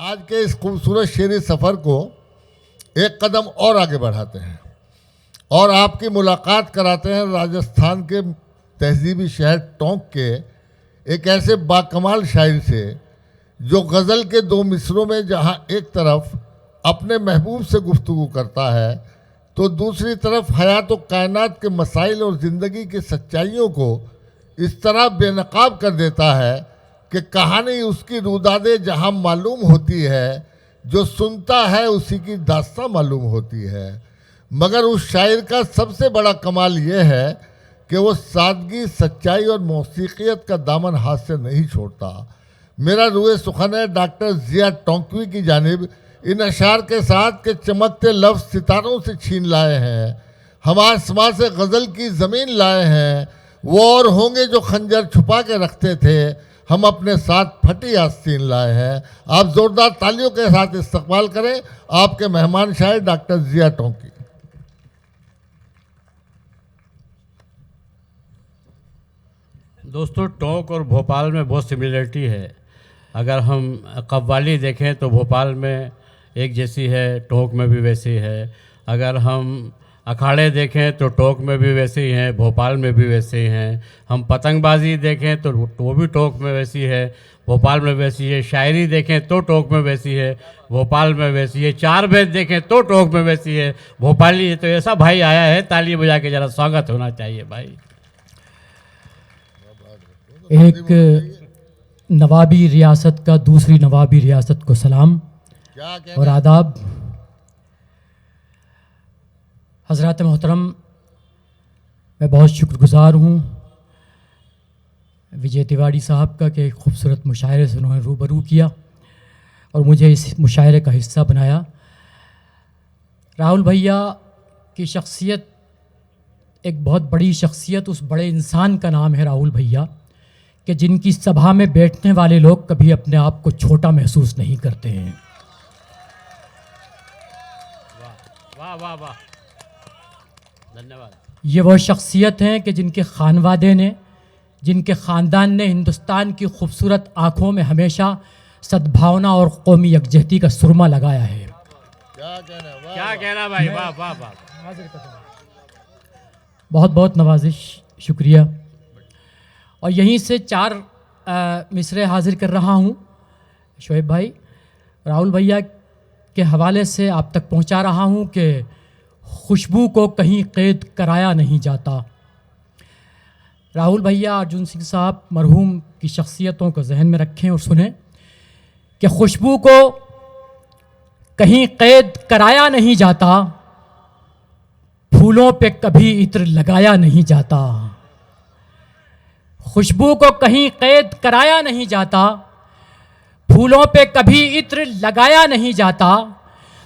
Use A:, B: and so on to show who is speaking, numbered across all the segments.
A: आज के इस खूबसूरत शेरी सफ़र को एक कदम और आगे बढ़ाते हैं और आपकी मुलाकात कराते हैं राजस्थान के तहजीबी शहर टोंक के एक ऐसे बाकमाल शायर से जो गज़ल के दो मिसरों में जहाँ एक तरफ अपने महबूब से गुफ्तगू करता है तो दूसरी तरफ हयात व कायनात के मसाइल और ज़िंदगी की सच्चाइयों को इस तरह बेनकाब कर देता है कि कहानी उसकी रुदादे जहाँ मालूम होती है, जो सुनता है उसी की दास्तां मालूम होती है। मगर उस शायर का सबसे बड़ा कमाल ये है कि वो सादगी, सच्चाई और मौसीकियत का दामन हाथ से नहीं छोड़ता। मेरा रूए सुखन है डॉक्टर ज़िया टोंकवी की जानिब इन अशार के साथ के चमकते लफ्ज़ सितारों से छीन लाए हैं, हम आसमां से गज़ल की ज़मीन लाए हैं। वो और होंगे जो खंजर छुपा के रखते थे, हम अपने साथ फटी आस्तीन लाए हैं। आप ज़ोरदार तालियों के साथ इस्तकबाल करें आपके मेहमान शायर डॉक्टर ज़िया टोंकी।
B: दोस्तों, टोंक और भोपाल में बहुत सिमिलरिटी है। अगर हम कव्वाली देखें तो भोपाल में एक जैसी है, टोंक में भी वैसी है। अगर हम अखाड़े देखें तो टोंक में भी वैसे ही हैं, भोपाल में भी वैसे ही हैं। हम पतंगबाजी देखें तो वो भी टोंक में वैसी है, भोपाल में वैसी है। शायरी देखें तो टोंक में वैसी है, भोपाल में वैसी है। चार भेद देखें तो टोंक में वैसी है, भोपाली है। तो ऐसा भाई आया है, ताली बजा के ज़रा स्वागत होना चाहिए भाई।
C: एक नवाबी रियासत का दूसरी नवाबी रियासत को सलाम और आदाब। हज़रात मोहतरम, मैं बहुत शुक्रगुज़ार हूँ विजय तिवारी साहब का कि एक खूबसूरत मुशायरे से उन्होंने रूबरू किया और मुझे इस मुशायरे का हिस्सा बनाया। राहुल भैया की शख्सियत एक बहुत बड़ी शख्सियत, उस बड़े इंसान का नाम है राहुल भैया, कि जिनकी सभा में बैठने वाले लोग कभी अपने आप को छोटा महसूस नहीं करते हैं।
B: वाह वाह वाह, धन्यवाद।
C: ये वो शख्सियत हैं कि जिनके खानवादे ने, जिनके ख़ानदान ने हिंदुस्तान की खूबसूरत आँखों में हमेशा सद्भावना और कौमी यकजहती का सुरमा लगाया है।
B: क्या कहना भाई, वाह वाह वाह।
C: बहुत बहुत नवाजिश, शुक्रिया। और यहीं से चार मिसरे हाजिर कर रहा हूँ शोएब भाई। राहुल भैया के हवाले से आप तक पहुँचा रहा हूँ कि खुशबू को कहीं कैद कराया नहीं जाता। राहुल भैया, अर्जुन सिंह साहब मरहूम की शख्सियतों को जहन में रखें और सुनें कि खुशबू को कहीं कैद कराया नहीं जाता, फूलों पे कभी इत्र लगाया नहीं जाता। खुशबू को कहीं कैद कराया नहीं जाता, फूलों पे कभी इत्र लगाया नहीं जाता।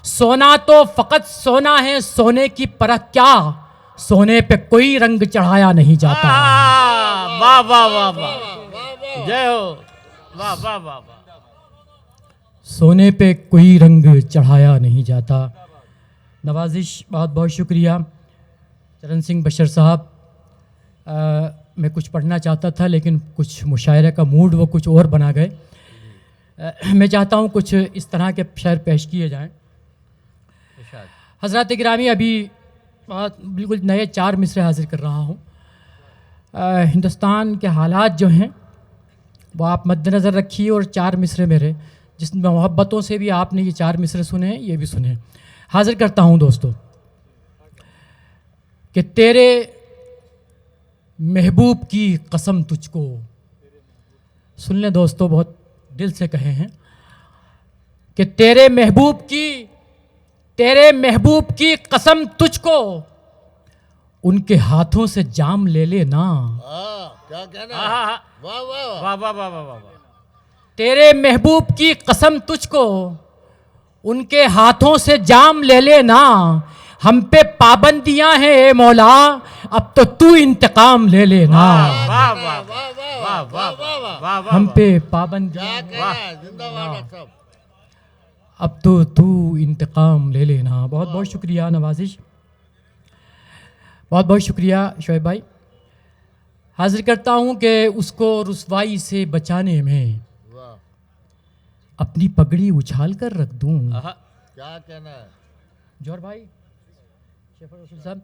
C: सोना तो फ़कत सोना है, सोने की परख क्या, सोने पे कोई रंग चढ़ाया नहीं जाता।
B: वाह वाह वाह वाह, जय हो, वाह वाह वाह वाह।
C: सोने पे कोई रंग चढ़ाया नहीं जाता। नवाजिश, बहुत बहुत शुक्रिया। चरण सिंह बशर साहब, मैं कुछ पढ़ना चाहता था लेकिन कुछ मुशायरे का मूड वो कुछ और बना गए। मैं चाहता हूँ कुछ इस तरह के शायर पेश किए जाएं। हज़रात गिरामी, अभी बिल्कुल नए चार मिसरे हाजिर कर रहा हूँ। हिंदुस्तान के हालात जो हैं वो आप मद्देनज़र रखिए और चार मिसरे मेरे, जिसमें मोहब्बतों से भी आपने ये चार मिसरे सुने, ये भी सुने। हाजिर करता हूँ दोस्तों कि तेरे महबूब की कसम तुझको। सुन लें दोस्तों, बहुत दिल से कहे हैं कि तेरे महबूब की कसम तुझको, उनके हाथों से जाम ले लेना।
A: क्या कहना,
B: वाह वाह वाह वाह वाह।
C: तेरे महबूब की कसम तुझको, उनके हाथों से जाम ले लेना। हम पे पाबंदियां हैं ए मौला, अब तो तू इंतकाम ले लेना।
B: वाह वाह वाह वाह वाह।
C: हम पे पाबंदियां, अब तो तू इंतकाम ले लेना। बहुत बहुत शुक्रिया नवाजिश, बहुत बहुत शुक्रिया शोएब भाई। हाजिर करता हूँ कि उसको रुसवाई से बचाने में अपनी पगड़ी उछाल कर रख दूं।
B: आहा,
A: क्या कहना है?
C: जौहर भाई, शेफर रसूल साहब,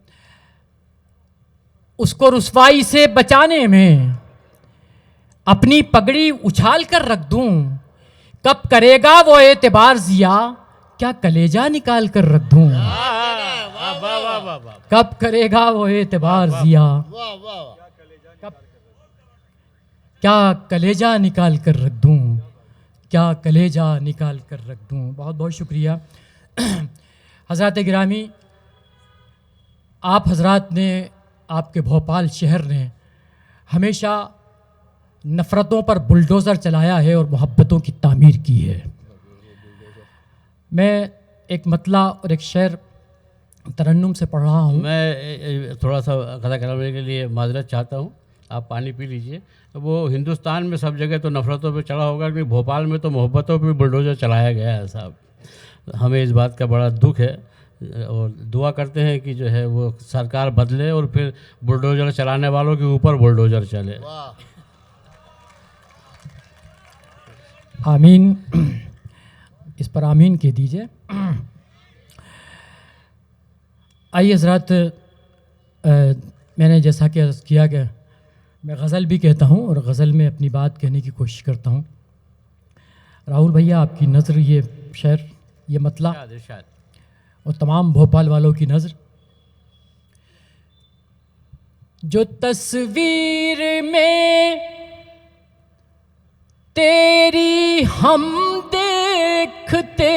C: उसको रुसवाई से बचाने में अपनी पगड़ी उछाल कर रख दूं। कब करेगा वो एतबार जिया, क्या कलेजा निकाल कर रख दूं।
B: वाह वाह वाह वाह वाह।
C: कब करेगा वो एतबार जिया,
A: वाह वाह।
C: कब क्या कलेजा निकाल कर रख दूं, क्या कलेजा निकाल कर रख दूं। बहुत बहुत शुक्रिया। हज़रात गिरामी, आप हजरात ने, आपके भोपाल शहर ने हमेशा नफ़रतों पर बुलडोज़र चलाया है और मोहब्बतों की तामीर की है। मैं एक मतला और एक शेर तरन्नुम से पढ़ रहा हूँ।
B: मैं थोड़ा सा कथा करने के लिए माजरत चाहता हूँ, आप पानी पी लीजिए। वो हिंदुस्तान में सब जगह तो नफ़रतों पे चढ़ा होगा, लेकिन भोपाल में तो मोहब्बतों पे बुलडोज़र चलाया गया है साहब। हमें इस बात का बड़ा दुख है और दुआ करते हैं कि जो है वो सरकार बदले और फिर बुलडोज़र चलाने वालों के ऊपर बुलडोज़र चले।
A: वाह।
C: आमीन। इस पर आमीन कह दीजिए। आइए हज़रात, मैंने जैसा कि अर्ज़ किया कि मैं गज़ल भी कहता हूँ और गज़ल में अपनी बात कहने की कोशिश करता हूँ। राहुल भैया, आपकी नज़र, ये शेर, ये मतला
B: इरशाद।
C: और तमाम भोपाल वालों की नज़र। जो तस्वीर में तेरी हम देखते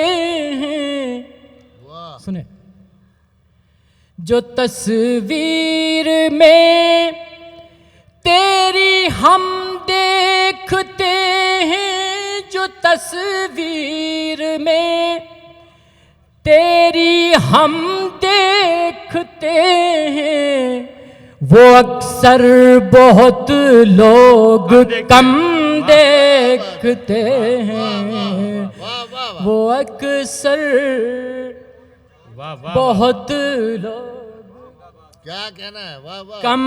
C: हैं,
A: वाह।
C: सुने, जो तस्वीर में तेरी हम देखते हैं, जो तस्वीर में तेरी हम देखते हैं, वो अक्सर बहुत लोग कम देखते हैं।
A: वाह वाह।
C: वो अक्सर
B: वाह वाह।
C: बहुत लोग
A: क्या कहना है? वाह वाह।
C: कम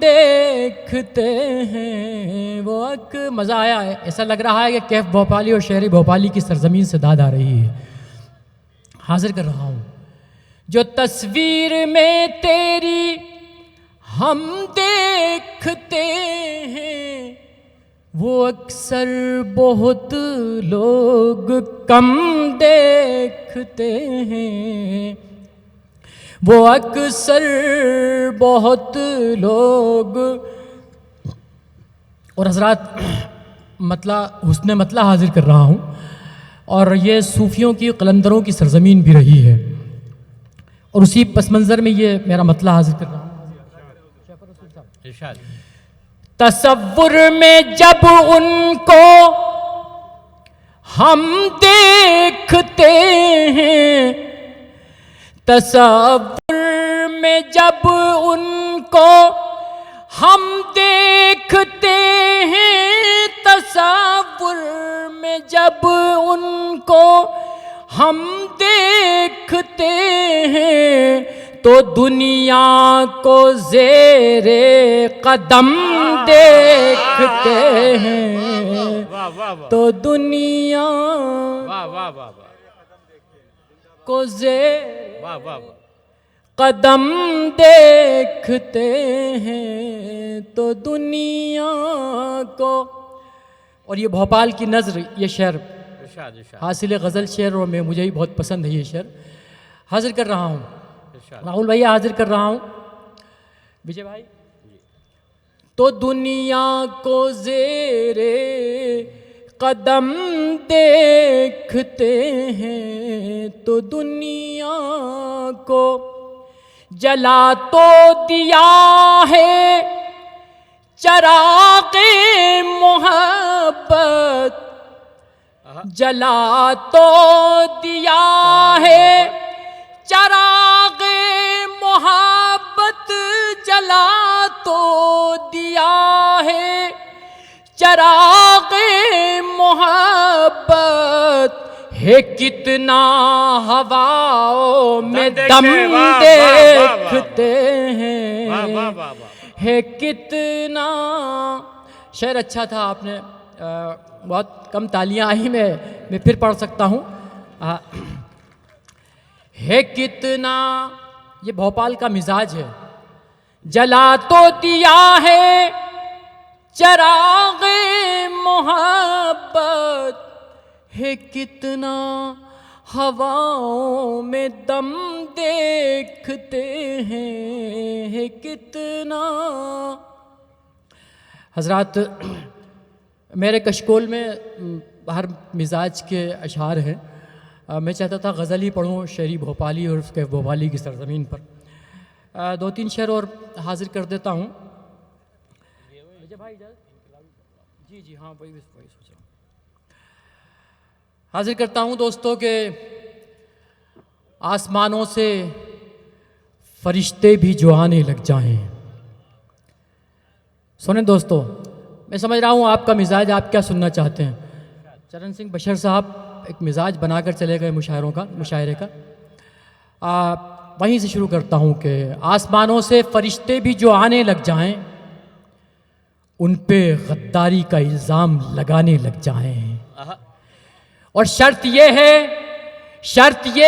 C: देखते हैं। वो मज़ा आया है। ऐसा लग रहा है कि कैफ भोपाली और शहरी भोपाली की सरजमीन से दाद आ रही है। हाजिर कर रहा हूँ। जो तस्वीर में तेरी हम देखते हैं, वो अक्सर बहुत लोग कम देखते हैं। वो अक्सर बहुत लोग। और हजरात, मतला हुस्न मतला हाजिर कर रहा हूँ, और ये सूफियों की कलंदरों की सरजमीन भी रही है, और उसी पस मंज़र में ये मेरा मतला हाजिर कर रहा हूँ।
B: इरशाद।
C: तसव्वुर में जब उनको हम देखते हैं, तसव्वुर में जब उनको हम देखते हैं, तसव्वुर में जब उनको हम देखते हैं, तो दुनिया को ज़ेरे कदम देखते हैं।
B: वाह वाह वाह।
C: तो दुनिया
B: वाह वाह वाह वाह।
C: को ज़ेरे
B: वाह वाह वाह।
C: कदम देखते हैं, तो दुनिया को। और ये भोपाल की नज़र, ये शेर
B: इरशाद इरशाद
C: हासिल गज़ल शेर, और मैं मुझे भी बहुत पसंद है ये शेर। हाजिर कर रहा हूँ।
B: इरशाद।
C: राहुल भैया, हाजिर कर रहा हूँ। विजय भाई, तो दुनिया को ज़ेरे कदम देखते हैं, तो दुनिया को जला तो दिया है चराग़े मोहब्बत, जला तो दिया है चराग़े मोहब्बत, जला तो दिया है चराग़े मोहब्बत, है कितना हवाओं में दम देखते हैं, है कितना। शेर अच्छा था, आपने बहुत कम तालियां आई, मैं फिर पढ़ सकता हूँ। है कितना, ये भोपाल का मिजाज है। जला तो दिया है चरागे मोहब्बत, है कितना हवाओं में दम देखते हैं, है कितना। हजरात, मेरे कशकोल में हर मिजाज के अशार हैं। मैं चाहता था गज़ल ही पढ़ूँ, शेरी भोपाली और उसके भोपाली की सरज़मीन पर। 2-3 शेर और हाजिर कर देता हूँ। भाई जी हाँ, वही सोच रहा हूँ। हाजिर करता हूँ दोस्तों के आसमानों से फरिश्ते भी जो आने लग जाएं। सुने दोस्तों, मैं समझ रहा हूँ आपका मिजाज, आप क्या सुनना चाहते हैं। चरण सिंह बशर साहब एक मिजाज बनाकर चले गए मुशायरे का। वहीं से शुरू करता हूँ कि आसमानों से फरिश्ते भी जो आने लग जाएं, उन पे गद्दारी का इल्ज़ाम लगाने लग जाएं। और शर्त यह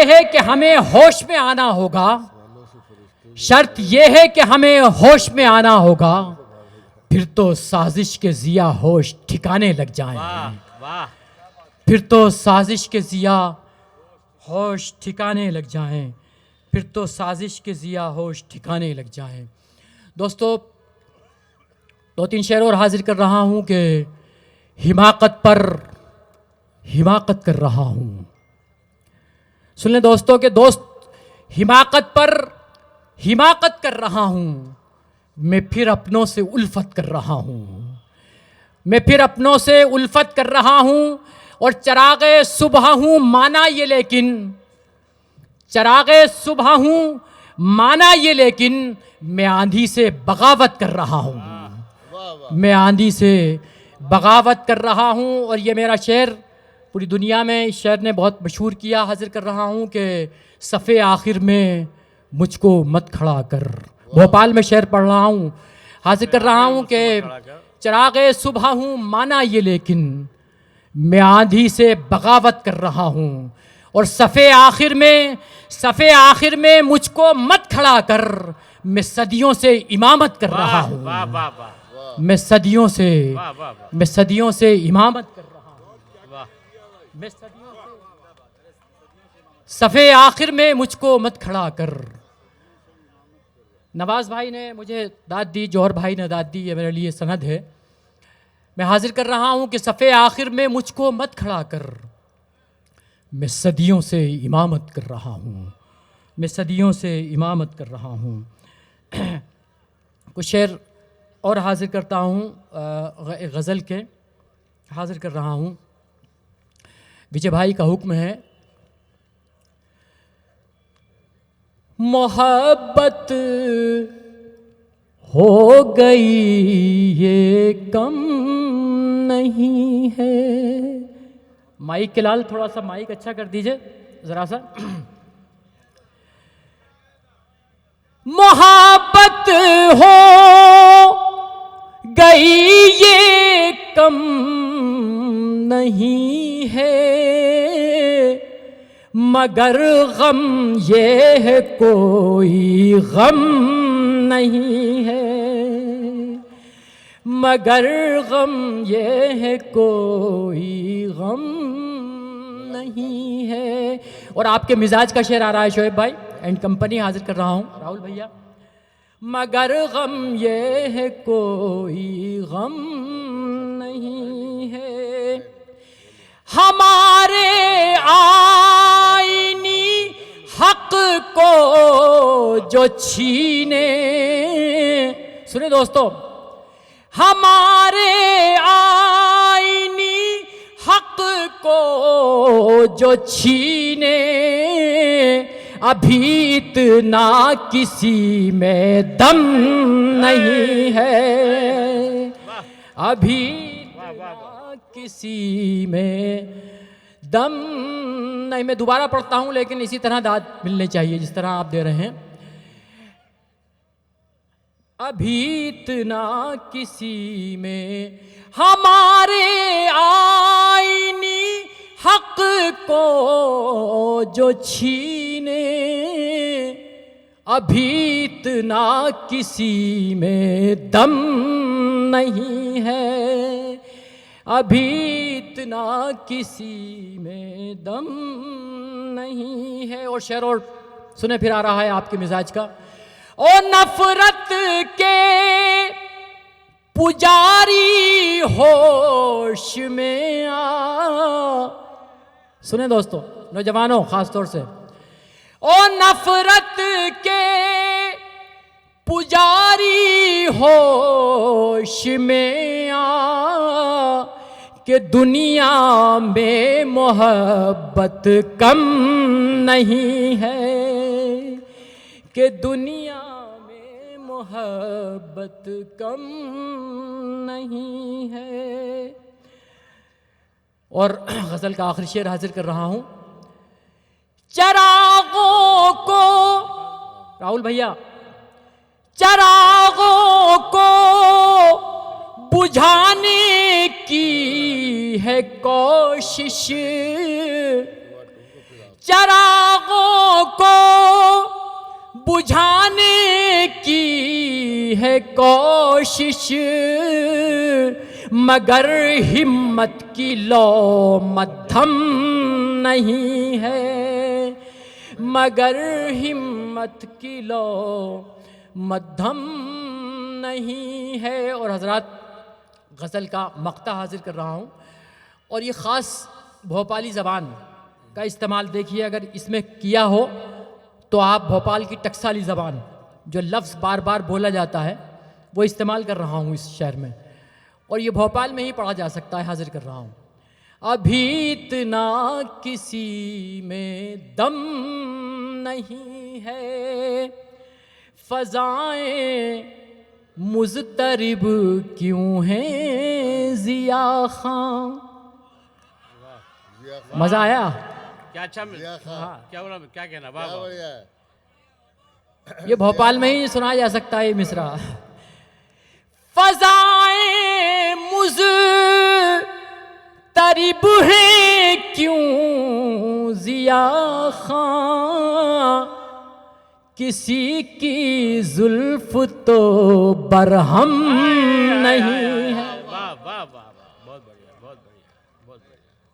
C: है कि हमें होश में आना होगा, शर्त यह है कि हमें होश में आना होगा, फिर तो साजिश के ज़िया होश ठिकाने लग जाएं। फिर तो साजिश के ज़िया होश ठिकाने लग जाएं, फिर तो साजिश के ज़िया होश ठिकाने लग जाएं। दोस्तों, 2-3 शेर और हाजिर कर रहा हूँ कि हिमाकत पर हिमाकत कर रहा हूँ। सुन लें दोस्तों के दोस्त, हिमाकत पर हिमाकत कर रहा हूँ, मैं फिर अपनों से उल्फत कर रहा हूँ, मैं फिर अपनों से उल्फत कर रहा हूँ। और चरागे सुबह हूँ माना ये लेकिन, चरागे सुबह हूँ माना ये लेकिन, मैं आंधी से बगावत कर रहा हूँ, मैं आंधी से बगावत कर रहा हूँ। और ये मेरा शेर पूरी दुनिया में इस शेर ने बहुत मशहूर किया। हाजिर कर रहा हूँ कि सफ़े आखिर में मुझको मत खड़ा कर। भोपाल में शेर पढ़ रहा हूँ। हाजिर कर रहा हूँ कि चरागे सुबह हूँ माना ये लेकिन, मैं आंधी से बगावत कर रहा हूँ। और सफ़े आखिर में मुझको मत खड़ा कर, मैं सदियों से इमामत कर रहा हूँ, मैं सदियों से इमामत कर रहा हूँ, मैं सदियों से। सफ़े आखिर में मुझको मत खड़ा कर। नवाज़ भाई ने मुझे दाद दी, जौहर भाई ने दाद दी, ये मेरे लिए सनद है। मैं हाजिर कर रहा हूँ कि सफ़े आखिर में मुझको मत खड़ा कर, मैं सदियों से इमामत कर रहा हूँ, मैं सदियों से इमामत कर रहा हूँ। कुछ शेर और हाजिर करता हूँ, गज़ल के हाजिर कर रहा हूँ। विजय भाई का हुक्म है, मोहब्बत हो गई ये कम नहीं है। माइक के लाल थोड़ा सा माइक अच्छा कर दीजिए जरा सा। मोहब्बत हो गई ये कम नहीं है, मगर गम ये है कोई गम नहीं है, मगर गम ये है कोई गम नहीं है। और आपके मिजाज का शेर आ रहा है शोएब भाई एंड कंपनी, हाजिर कर रहा हूँ राहुल भैया। मगर गम ये है कोई गम नहीं है, हमारे आईनी हक को जो छीने। सुनिए दोस्तों, हमारे आईनी हक को जो छीने, अभी इतना किसी में दम नहीं है, अभी किसी में दम नहीं। मैं दोबारा पढ़ता हूं लेकिन इसी तरह दाद मिलनी चाहिए जिस तरह आप दे रहे हैं। अभी इतना किसी में हमारे आईनी हक को जो छीने, अभी इतना किसी में दम नहीं है, अभी इतना किसी में दम नहीं है। और शेर और सुने फिर आ रहा है आपके मिजाज का। ओ नफरत के पुजारी होश में आ, सुने दोस्तों, नौजवानों खास तौर से, ओ नफरत के पुजारी होश में आ, कि दुनिया में मोहब्बत कम नहीं है, कि दुनिया में मोहब्बत कम नहीं है। और गज़ल का आखिरी शेर हाजिर कर रहा हूं। चरागों को, राहुल भैया, चरागों को बुझाने की है कोशिश, चरागों को बुझाने की है कोशिश, मगर हिम्मत की लो मध्यम नहीं है, मगर हिम्मत की लो मध्यम नहीं है। और हजरात, गज़ल का मक्ता हाजिर कर रहा हूँ, और ये ख़ास भोपाली ज़बान का इस्तेमाल देखिए, अगर इसमें किया हो तो आप भोपाल की टकसाली ज़बान, जो लफ्ज़ बार बार बोला जाता है, वो इस्तेमाल कर रहा हूँ इस शहर में, और ये भोपाल में ही पढ़ा जा सकता है। हाजिर कर रहा हूँ। अभी इतना किसी में दम नहीं है, फ़ज़ाएं मुज़तरिब क्यों हैं ज़िया खां। मज़ा आया?
B: क्या अच्छा हाँ, क्या बोला, क्या कहना, वाह वाह।
A: बढ़िया।
C: ये भोपाल में ही सुनाया जा सकता है ये मिसरा। फ़ज़ाएं मुज़तरिब हैं क्यों ज़िया खां, किसी की जुल्फ तो बरहम नहीं है।
B: वाह वाह वाह वाह, बहुत बढ़िया, बहुत बढ़िया, बहुत बढ़िया।